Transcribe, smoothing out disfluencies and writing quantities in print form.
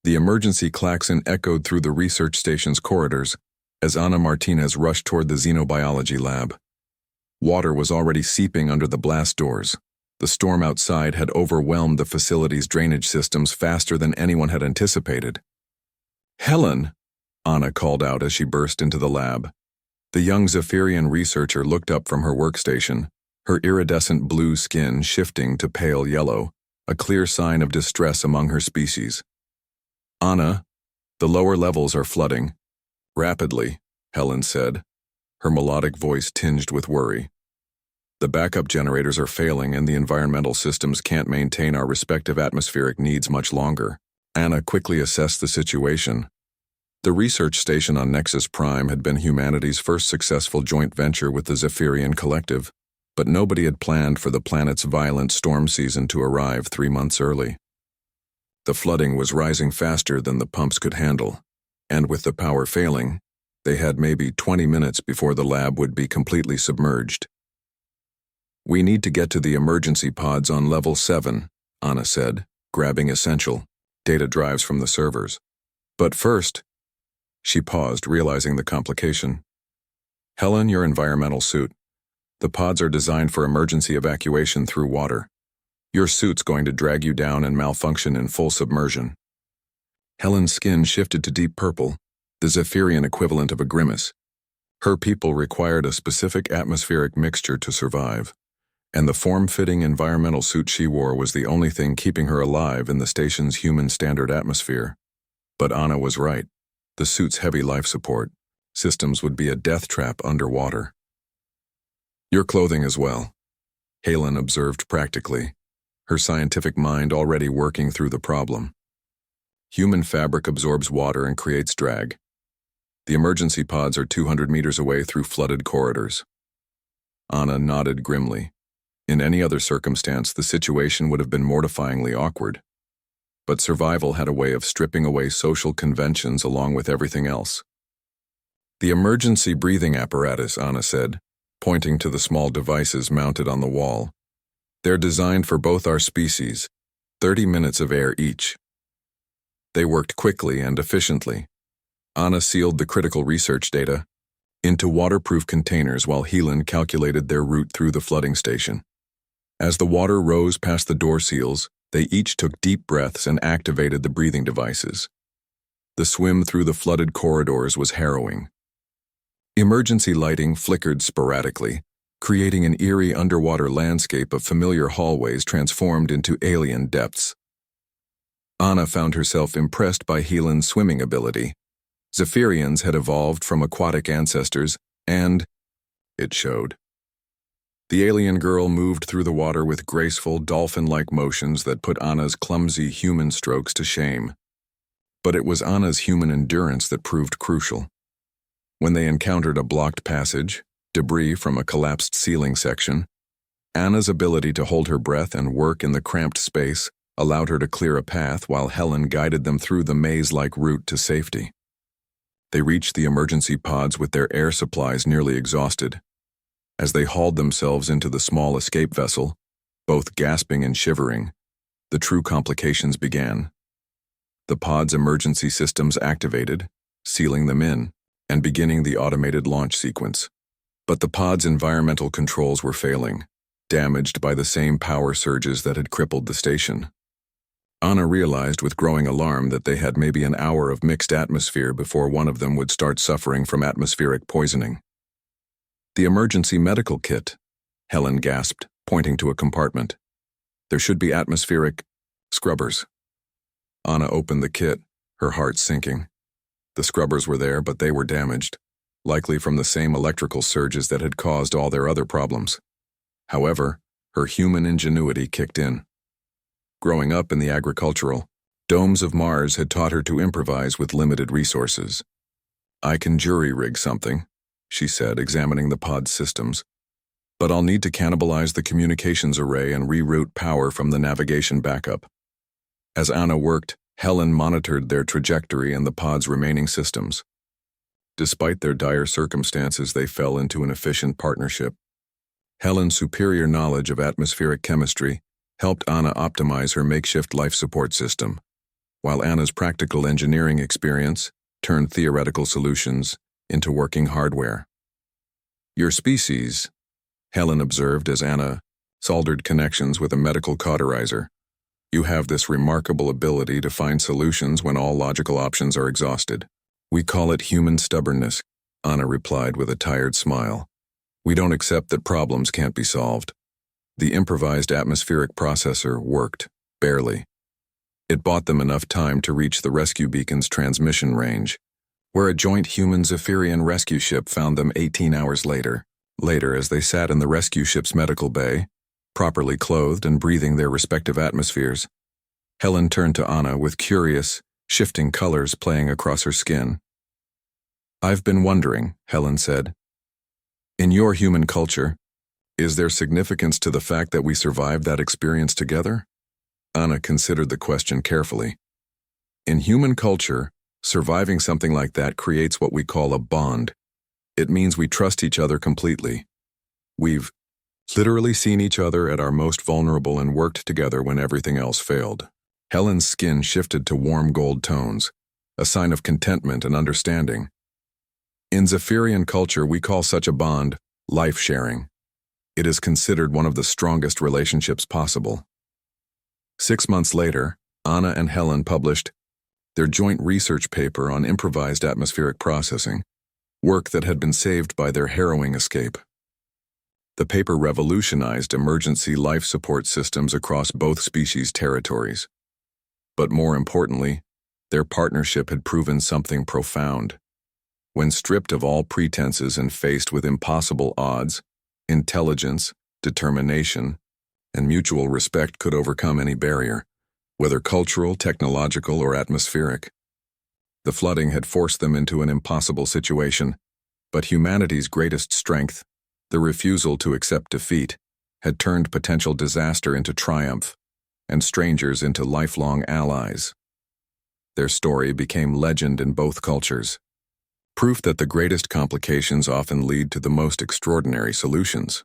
The emergency klaxon echoed through the research station's corridors as Ana Martinez rushed toward the xenobiology lab. Water was already seeping under the blast doors. The storm outside had overwhelmed the facility's drainage systems faster than anyone had anticipated. "Helen!" Ana called out as she burst into the lab. The young Zephyrian researcher looked up from her workstation, her iridescent blue skin shifting to pale yellow, a clear sign of distress among her species. "Ana, the lower levels are flooding." "Rapidly," Helen said, her melodic voice tinged with worry. "The backup generators are failing and the environmental systems can't maintain our respective atmospheric needs much longer." Ana quickly assessed the situation. The research station on Nexus Prime had been humanity's first successful joint venture with the Zephyrian Collective, but nobody had planned for the planet's violent storm season to arrive 3 months early. The flooding was rising faster than the pumps could handle, and with the power failing, they had maybe 20 minutes before the lab would be completely submerged. "We need to get to the emergency pods on level 7, Ana said, grabbing essential data drives from the servers. "But first," she paused, realizing the complication. "Helen, your environmental suit. The pods are designed for emergency evacuation through water. Your suit's going to drag you down and malfunction in full submersion." Helen's skin shifted to deep purple, the Zephyrian equivalent of a grimace. Her people required a specific atmospheric mixture to survive, and the form-fitting environmental suit she wore was the only thing keeping her alive in the station's human standard atmosphere. But Ana was right. The suit's heavy life support systems would be a death trap underwater. "Your clothing as well," Helen observed practically, her scientific mind already working through the problem. "Human fabric absorbs water and creates drag. The emergency pods are 200 meters away through flooded corridors." Ana nodded grimly. In any other circumstance, the situation would have been mortifyingly awkward. But survival had a way of stripping away social conventions along with everything else. "The emergency breathing apparatus," Ana said, pointing to the small devices mounted on the wall. "They're designed for both our species, 30 minutes of air each." They worked quickly and efficiently. Ana sealed the critical research data into waterproof containers while Helen calculated their route through the flooding station. As the water rose past the door seals, they each took deep breaths and activated the breathing devices. The swim through the flooded corridors was harrowing. Emergency lighting flickered sporadically, creating an eerie underwater landscape of familiar hallways transformed into alien depths. Ana found herself impressed by Helen's swimming ability. Zephyrians had evolved from aquatic ancestors, and it showed. The alien girl moved through the water with graceful, dolphin-like motions that put Ana's clumsy human strokes to shame. But it was Ana's human endurance that proved crucial. When they encountered a blocked passage, debris from a collapsed ceiling section, Ana's ability to hold her breath and work in the cramped space allowed her to clear a path while Helen guided them through the maze-like route to safety. They reached the emergency pods with their air supplies nearly exhausted. As they hauled themselves into the small escape vessel, both gasping and shivering, the true complications began. The pod's emergency systems activated, sealing them in, and beginning the automated launch sequence. But the pod's environmental controls were failing, damaged by the same power surges that had crippled the station. Ana realized with growing alarm that they had maybe an hour of mixed atmosphere before one of them would start suffering from atmospheric poisoning. "The emergency medical kit," Helen gasped, pointing to a compartment. "There should be atmospheric scrubbers." Ana opened the kit, her heart sinking. The scrubbers were there, but they were damaged, likely from the same electrical surges that had caused all their other problems. However, her human ingenuity kicked in. Growing up in the agricultural domes of Mars had taught her to improvise with limited resources. "I can jury-rig something," she said, examining the pod's systems. "But I'll need to cannibalize the communications array and reroute power from the navigation backup." As Ana worked, Helen monitored their trajectory and the pod's remaining systems. Despite their dire circumstances, they fell into an efficient partnership. Helen's superior knowledge of atmospheric chemistry helped Ana optimize her makeshift life support system. while Anna's practical engineering experience turned theoretical solutions into working hardware. "Your species," Helen observed as Anna soldered connections with a medical cauterizer. "You have this remarkable ability to find solutions when all logical options are exhausted." "We call it human stubbornness," Anna replied with a tired smile. "We don't accept that problems can't be solved." The improvised atmospheric processor worked, barely. It bought them enough time to reach the rescue beacon's transmission range, where a joint human Zephyrian rescue ship found them 18 hours later. Later, as they sat in the rescue ship's medical bay, properly clothed and breathing their respective atmospheres, Helen turned to Anna with curious, shifting colors playing across her skin. "I've been wondering," Helen said. "In your human culture, is there significance to the fact that we survived that experience together?" Anna considered the question carefully. "In human culture, surviving something like that creates what we call a bond. It means we trust each other completely. We've literally seen each other at our most vulnerable and worked together when everything else failed." Helen's skin shifted to warm gold tones, a sign of contentment and understanding. "In Zephyrian culture, we call such a bond life-sharing. It is considered one of the strongest relationships possible." 6 months later, Anna and Helen published their joint research paper on improvised atmospheric processing, work that had been saved by their harrowing escape. The paper revolutionized emergency life support systems across both species' territories. But more importantly, their partnership had proven something profound. When stripped of all pretenses and faced with impossible odds, intelligence, determination, and mutual respect could overcome any barrier, whether cultural, technological, or atmospheric. The flooding had forced them into an impossible situation, but humanity's greatest strength, the refusal to accept defeat, had turned potential disaster into triumph, and strangers into lifelong allies. Their story became legend in both cultures, proof that the greatest complications often lead to the most extraordinary solutions.